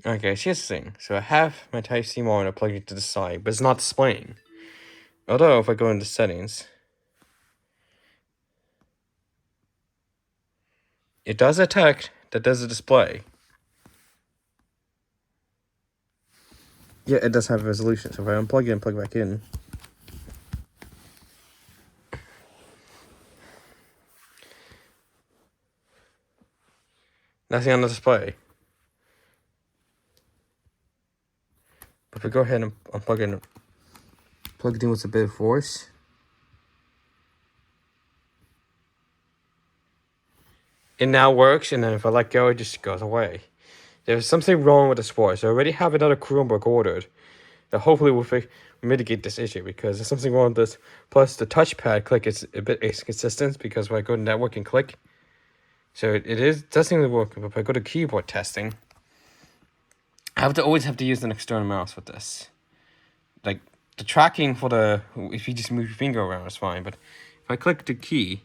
Okay, so here's the thing. So I have my Type-C monitor plugged into the side, but it's not displaying. Although, if I go into settings, it does detect that there's a display. Yeah, it does have a resolution. So if I unplug it and plug it back in, nothing on the display. But if we go ahead and unplug it and plug it in with a bit of force, it now works, and then if I let go, it just goes away. There's something wrong with the sport, so I already have another Chromebook ordered that hopefully will mitigate this issue, because there's something wrong with this. Plus, the touchpad click is a bit inconsistent, because when I go to network and click, so it does seem to work, but if I go to keyboard testing, I always have to use an external mouse with this. Like, the tracking for if you just move your finger around is fine, but if I click the key,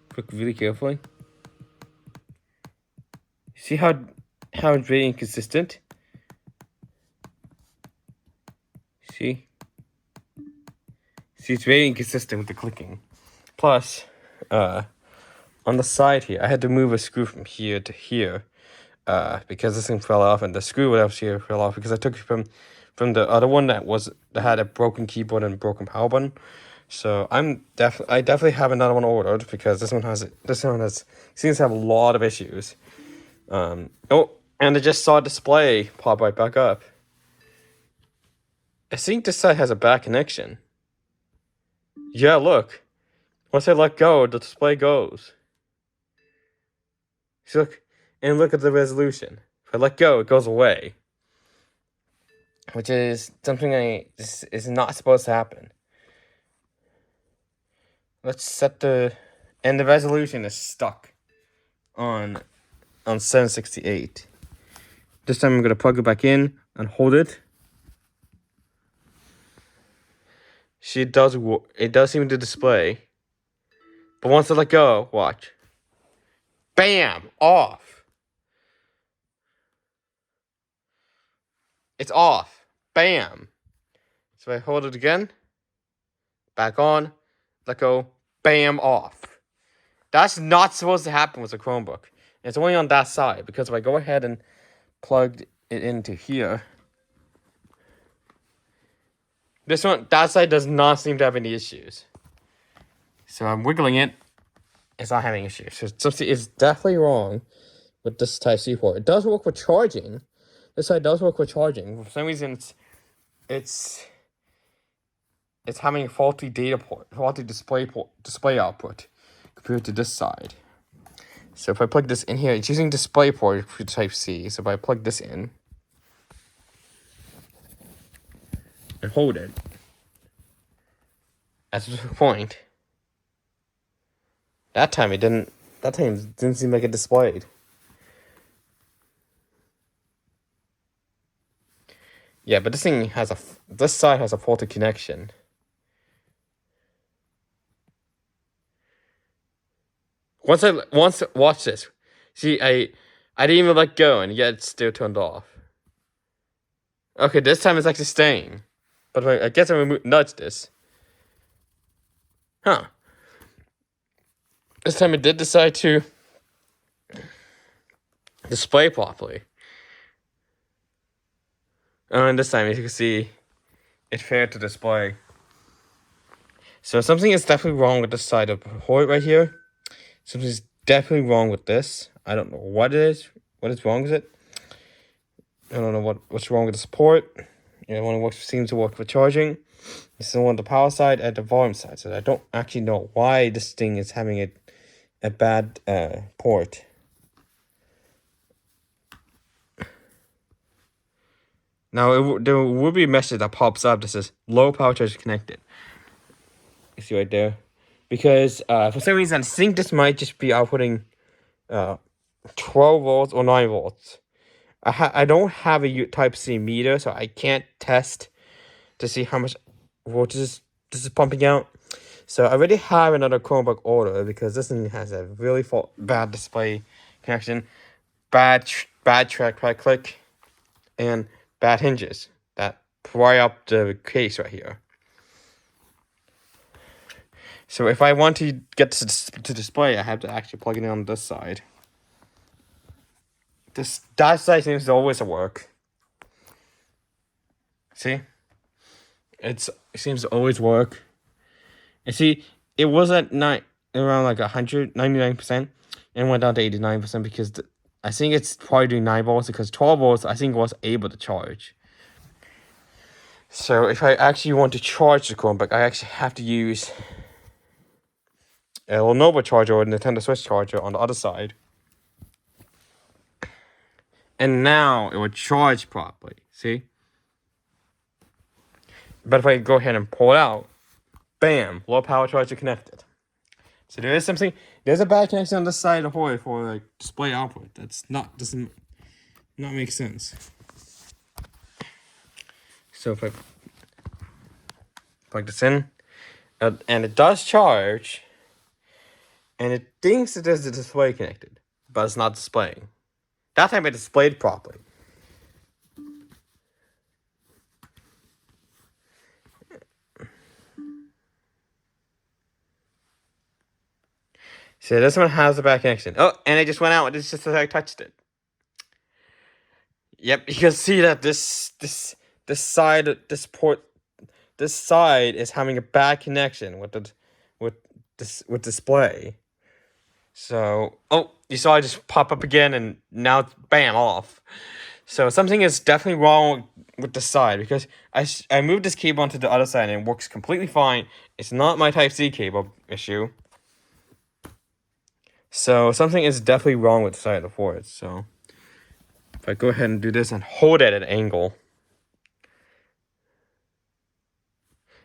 click really carefully, see how it's very inconsistent? See, it's very inconsistent with the clicking. Plus, on the side here, I had to move a screw from here to here, because this thing fell off, and the screw that was here fell off because I took it from the other one that had a broken keyboard and broken power button. So I definitely have another one ordered, because this one seems to have a lot of issues. And I just saw a display pop right back up. I think this side has a bad connection. Yeah, look. Once I let go, the display goes. See, look at the resolution. If I let go, it goes away. Which is something this is not supposed to happen. Let's set and the resolution is stuck on 768. This time I'm gonna plug it back in and hold it. See, it does seem to display. But once I let go, watch. Bam! Off. It's off. Bam. So I hold it again. Back on. Let go. Bam! Off. That's not supposed to happen with a Chromebook. It's only on that side, because if I go ahead and plug it into here, that side does not seem to have any issues. So I'm wiggling it. It's not having issues. So something is definitely wrong with this Type-C port. It does work with charging. This side does work with charging. For some reason, it's having a faulty display output compared to this side. So if I plug this in here, it's using DisplayPort for Type-C. So if I plug this in and hold it at a point, that time it didn't seem like it displayed. Yeah, but this side has a faulty connection. Watch this. See, I didn't even let go, and yet it's still turned off. Okay, this time it's actually staying. But I guess I'm gonna nudge this. Huh. This time it did decide to display properly. And this time, as you can see, it failed to display. So something is definitely wrong with this side of the port right here. Something's definitely wrong with this. I don't know what it is. What is wrong with it? I don't know what's wrong with this port. It seems to work for charging. This is on the power side and the volume side. So I don't actually know why this thing is having a bad port. Now, there will be a message that pops up that says low power charge connected. You see right there? Because for some reason, I think this might just be outputting 12 volts or 9 volts. I don't have a Type-C meter, so I can't test to see how much voltage this is pumping out. So I already have another Chromebook order, because this thing has a really bad display connection, bad track by click. and bad hinges that pry up the case right here. So if I want to get to display, I have to actually plug it in on this side. That side seems to always work. See? It seems to always work. And see, it was at around like 199%, and went down to 89% because I think it's probably doing 9 volts because 12 volts I think was able to charge. So if I actually want to charge the Chromebook, I actually have to use a Lenovo charger or a Nintendo Switch charger on the other side. And now it would charge properly, see? But if I go ahead and pull it out, bam, low power charger connected. So there's a bad connection on this side of the port for like display output. Doesn't not make sense. So if I plug this in, and it does charge, and it thinks it is the display connected, but it's not displaying. That time it displayed properly. So this one has a bad connection. Oh, and it just went out. It's just as I touched it. Yep, you can see that this side is having a bad connection with display. So you saw it just pop up again, and now it's bam off. So something is definitely wrong with the side because I moved this cable onto the other side and it works completely fine. It's not my Type-C cable issue. So something is definitely wrong with the side of the port. So if I go ahead and do this and hold it at an angle,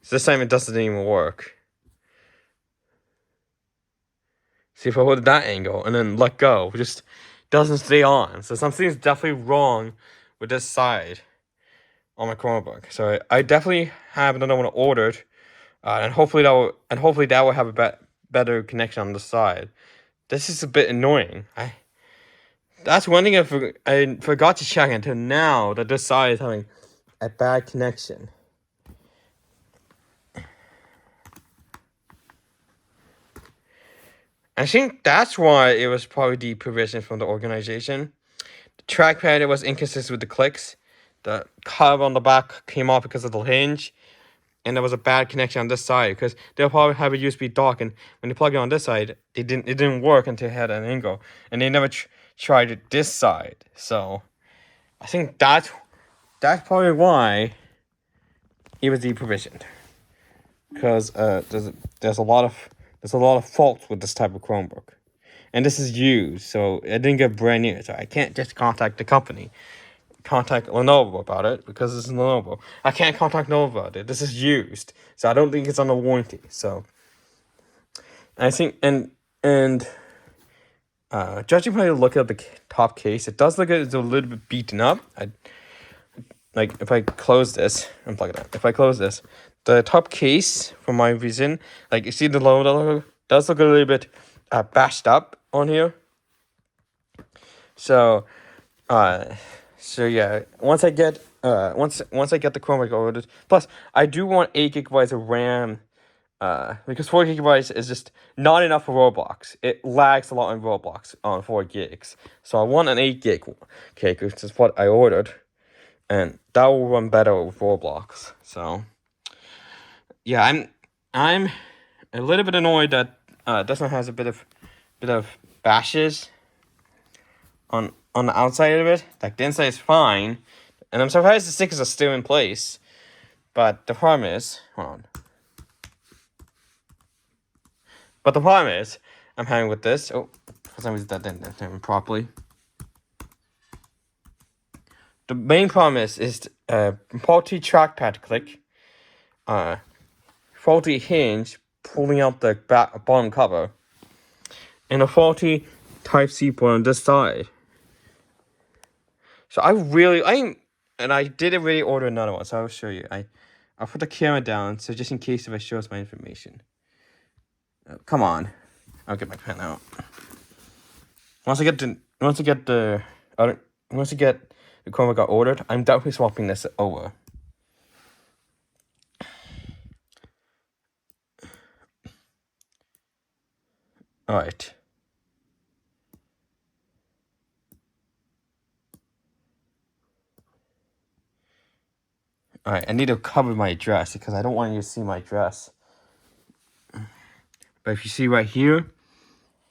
so this time it doesn't even work. See, if I hold it that angle and then let go, it just doesn't stay on. So something is definitely wrong with this side on my Chromebook. So I definitely have another one ordered, and hopefully that will have a better connection on the side. This is a bit annoying. That's one thing I forgot to check until now, that this side is having a bad connection. I think that's why it was probably the provision from the organization. The trackpad, it was inconsistent with the clicks. The cover on the back came off because of the hinge. And there was a bad connection on this side because they'll probably have a USB dock, and when you plug it on this side, it didn't work until it had an angle, and they never tried it this side. So I think that's probably why it was deprovisioned, because there's a lot of faults with this type of Chromebook, and this is used, so it didn't get brand new. So I can't just contact the company. Contact Lenovo about it because it's Lenovo. I can't contact Lenovo about it. This is used, so I don't think it's under warranty. So I think judging by the look of the top case, it does look like it's a little bit beaten up. Like if I close this and plug it out. If I close this, the top case for my vision, like you see the logo does look a little bit bashed up on here. So yeah, once I get the Chromebook ordered, plus I do want 8 gigabytes of RAM, because 4 gigabytes is just not enough for Roblox. It lags a lot on Roblox on 4 gigs, so I want an 8 gig cake, which is what I ordered, and that will run better with Roblox. So yeah, I'm a little bit annoyed that this one has a bit of bashes on the outside of it. Like the inside is fine, and I'm surprised the stickers are still in place. But the problem is, hold on. But the problem is, I'm having with this. Oh, for some reason that didn't turn properly. The main problem is faulty trackpad click, faulty hinge pulling out the bottom cover, and a faulty Type-C port on this side. So I didn't really order another one, so I'll show you. I'll put the camera down, so just in case if I show us my information. Come on, I'll get my pen out. Once I get the Chromebook got ordered, I'm definitely swapping this over. Alright. Alright, I need to cover my address because I don't want you to see my address. But if you see right here,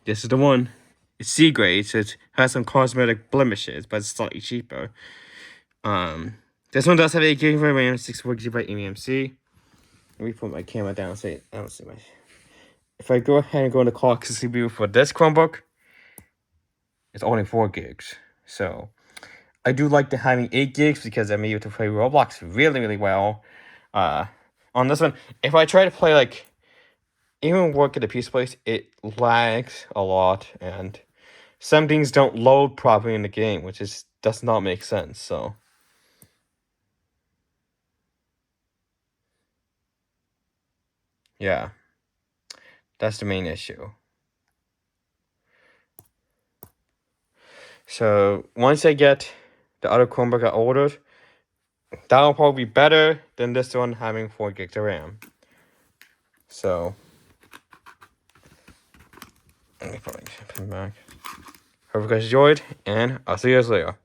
this is the one. It's C grade, so it has some cosmetic blemishes, but it's slightly cheaper. This one does have 8 GB of RAM, 64 GB eMMC. Let me put my camera down so I don't see my. If I go ahead and go into clock CPU for this Chromebook, it's only 4 gigs. So I do like the having 8 gigs because I'm able to play Roblox really, really well. On this one, if I try to play like even work at a PC place, it lags a lot and some things don't load properly in the game, which does not make sense. So yeah, that's the main issue. So once I get the other Chromebook I ordered, that'll probably be better than this one having 4 gigs of RAM. So let me put it back. Hope you guys enjoyed, and I'll see you guys later.